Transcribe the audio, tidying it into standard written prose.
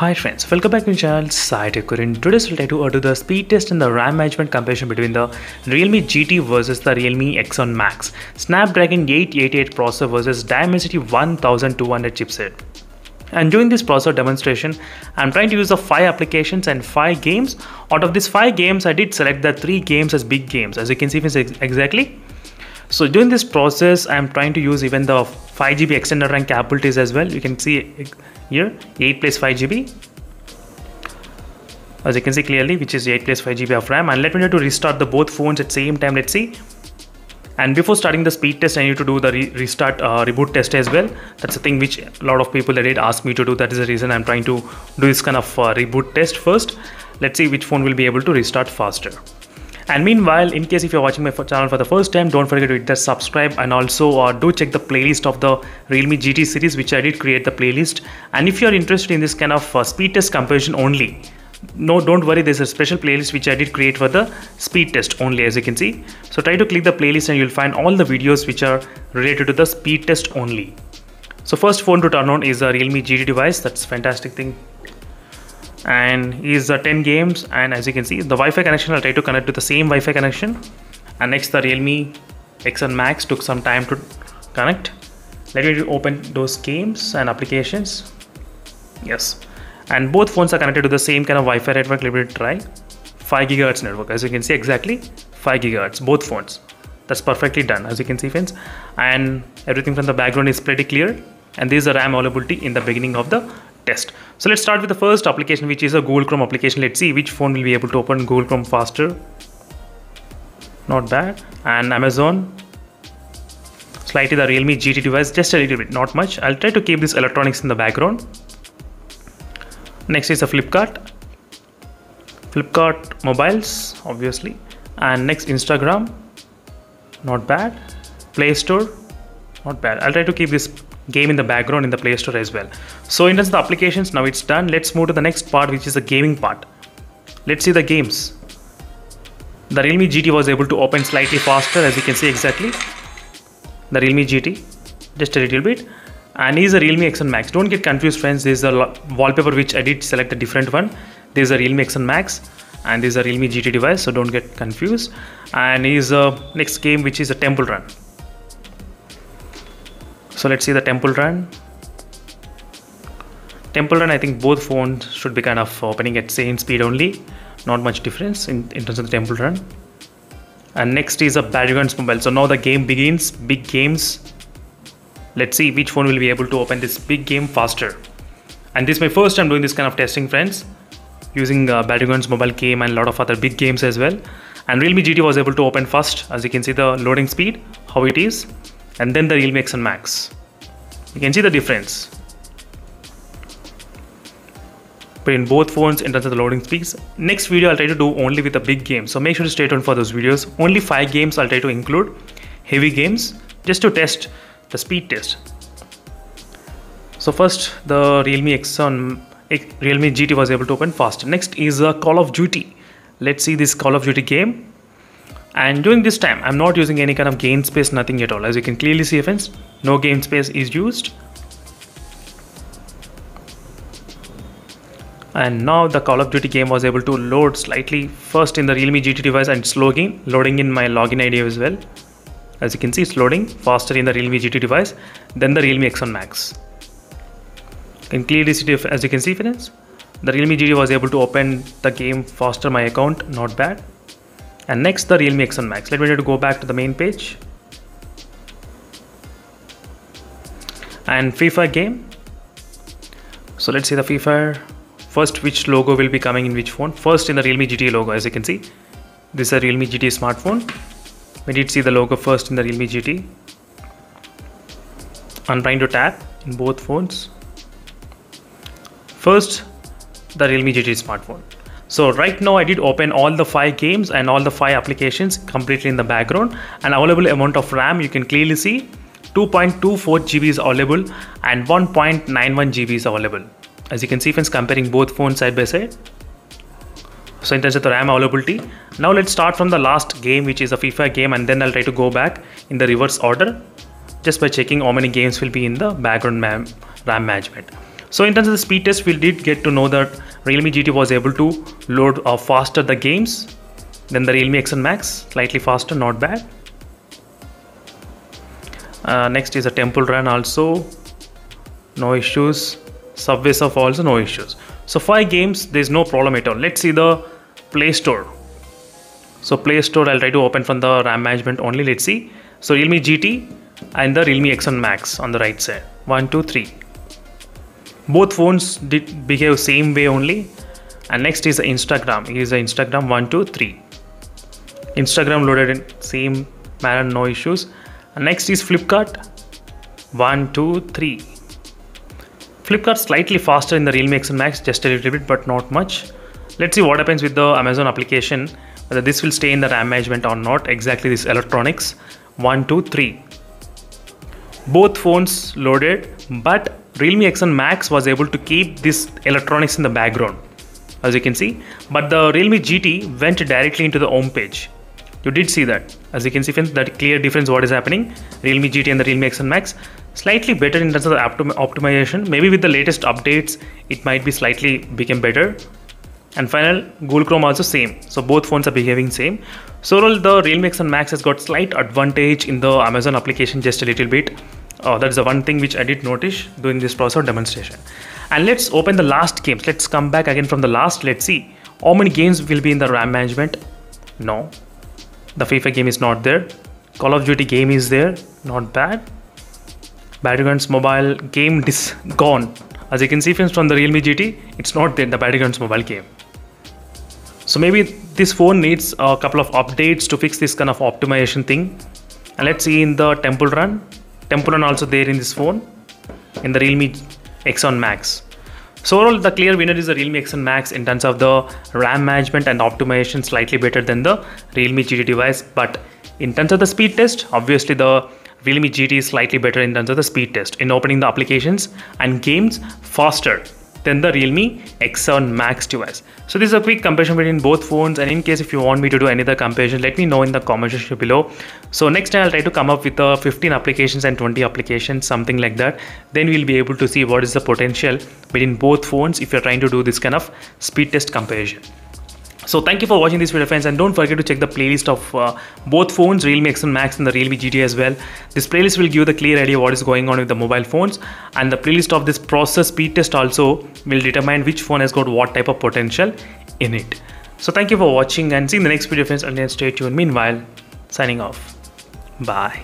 Hi friends, welcome back to my channel SciTech. In today's we'll try to do the speed test and the RAM management comparison between the Realme GT versus the Realme X1 Max, Snapdragon 888 processor versus Dimensity 1200 chipset. And during this processor demonstration, I'm trying to use the 5 applications and 5 games. Out of these 5 games, I did select the 3 games as big games, as you can see exactly. So during this process, I'm trying to use even the 5GB extended RAM capabilities as well. You can see here 8 plus 5GB, as you can see clearly, which is 8 plus 5GB of RAM. And let me know to restart the both phones at the same time. Let's see. And before starting the speed test, I need to do the restart reboot test as well. That's the thing which a lot of people did ask me to do. That is the reason I'm trying to do this kind of reboot test first. Let's see which phone will be able to restart faster. And meanwhile, in case if you're watching my channel for the first time, don't forget to hit that subscribe, and also do check the playlist of the Realme GT series, which I did create the playlist. And if you're interested in this kind of speed test comparison only, don't worry, there's a special playlist which I did create for the speed test only, as you can see. So try to click the playlist and you'll find all the videos which are related to the speed test only. So first phone to turn on is a Realme GT device. That's a fantastic thing. And is 10 games, and as you can see the Wi-Fi connection, I'll try to connect to the same Wi-Fi connection. And next the Realme X1 Max took some time to connect. Let me open those games and applications. Yes, and both phones are connected to the same kind of Wi-Fi network. Let me try 5 GHz network, as you can see exactly 5 GHz both phones. That's perfectly done, as you can see friends, and everything from the background is pretty clear. And this is the RAM availability in the beginning of the test. So let's start with the first application, which is a Google Chrome application. Let's see which phone will be able to open Google Chrome faster. Not bad. And Amazon, slightly the Realme GT device, just a little bit, not much. I'll try to keep this electronics in the background. Next is a Flipkart mobiles, obviously. And next Instagram, not bad. Play Store, not bad. I'll try to keep this game in the background in the Play Store as well. So in terms of the applications, now it's done. Let's move to the next part, which is the gaming part. Let's see the games. The Realme GT was able to open slightly faster, as you can see exactly. The Realme GT, just a little bit. And is a Realme X1 Max. Don't get confused friends, this is a wallpaper which I did select a different one. This is a Realme X1 Max and this is a Realme GT device, so don't get confused. And is a next game, which is a Temple Run. So let's see the Temple Run. I think both phones should be kind of opening at same speed only. Not much difference in terms of the Temple Run. And next is a Battlegrounds mobile. So now the game begins, big games. Let's see which phone will be able to open this big game faster. And this is my first time doing this kind of testing friends, using Battlegrounds mobile game and a lot of other big games as well. And Realme GT was able to open first, as you can see the loading speed, how it is. And then the Realme X1 Max. You can see the difference between both phones in terms of the loading speeds. Next video I'll try to do only with the big games, so make sure to stay tuned for those videos. Only 5 games I'll try to include, heavy games, just to test the speed test. So first the Realme GT was able to open faster. Next is a Call of Duty. Let's see this Call of Duty game. And during this time, I'm not using any kind of game space, nothing at all. As you can clearly see friends, no game space is used. And now the Call of Duty game was able to load slightly first in the Realme GT device, and it's loading in my login ID as well. As you can see, it's loading faster in the Realme GT device than the Realme X1 Max. You can clearly see, as you can see friends, the Realme GT was able to open the game faster, my account, not bad. And next the Realme X1 Max. Let me try to go back to the main page. And Free Fire game. So let's see the Free Fire. First, which logo will be coming in which phone? First in the Realme GT logo, as you can see. This is a Realme GT smartphone. We did see the logo first in the Realme GT. I'm trying to tap in both phones. First, the Realme GT smartphone. So right now I did open all the 5 games and all the 5 applications completely in the background. And available amount of RAM, you can clearly see 2.24 GB is available and 1.91 GB is available. As you can see friends, comparing both phones side by side. So in terms of the RAM availability, now let's start from the last game, which is a Free Fire game, and then I'll try to go back in the reverse order just by checking how many games will be in the background RAM management. So in terms of the speed test, we did get to know that Realme GT was able to load faster the games than the Realme X1 Max, slightly faster, not bad. Next is a Temple Run, also no issues. Subway Surf also no issues. So 5 games, there's no problem at all. Let's see the Play Store. So Play Store, I'll try to open from the RAM management only. Let's see. So Realme GT and the Realme X1 Max on the right side. 1, 2, 3. Both phones did behave same way only. And next is Instagram. Here is the Instagram. 1, 2, 3. Instagram loaded in same manner, no issues. And next is Flipkart. 1, 2, 3. Flipkart slightly faster in the Realme X1 Max, just a little bit, but not much. Let's see what happens with the Amazon application, whether this will stay in the RAM management or not. Exactly this electronics. 1, 2, 3. Both phones loaded, but Realme X1 Max was able to keep this electronics in the background, as you can see. But the Realme GT went directly into the home page. You did see that. As you can see, friends, that clear difference what is happening. Realme GT and the Realme X1 Max slightly better in terms of the optimization. Maybe with the latest updates, it might be slightly become better. And final, Google Chrome also same. So both phones are behaving same. So overall, the Realme X1 Max has got slight advantage in the Amazon application, just a little bit. That's the one thing which I did notice during this process of demonstration. And let's open the last games. Let's come back again from the last. Let's see how many games will be in the RAM management. No, the FIFA game is not there. Call of Duty game is there, not bad. Battlegrounds mobile game is gone. As you can see, friends, from the Realme GT, it's not there, the Battlegrounds mobile game. So maybe this phone needs a couple of updates to fix this kind of optimization thing. And let's see in the Temple Run. Temple Run also there in this phone, in the Realme X1 Max. So overall, the clear winner is the Realme X1 Max in terms of the RAM management and optimization, slightly better than the Realme GT device. But in terms of the speed test, obviously the Realme GT is slightly better in terms of the speed test in opening the applications and games faster than the Realme X7 Max device. So this is a quick comparison between both phones, and in case if you want me to do any other comparison, let me know in the comment section below. So next time I'll try to come up with 15 applications and 20 applications, something like that. Then we'll be able to see what is the potential between both phones if you're trying to do this kind of speed test comparison. So thank you for watching this video, friends, and don't forget to check the playlist of both phones, Realme X1 Max and the Realme GT as well. This playlist will give you the clear idea what is going on with the mobile phones, and the playlist of this process speed test also will determine which phone has got what type of potential in it. So thank you for watching, and see you in the next video, friends, and then stay tuned. Meanwhile, signing off. Bye.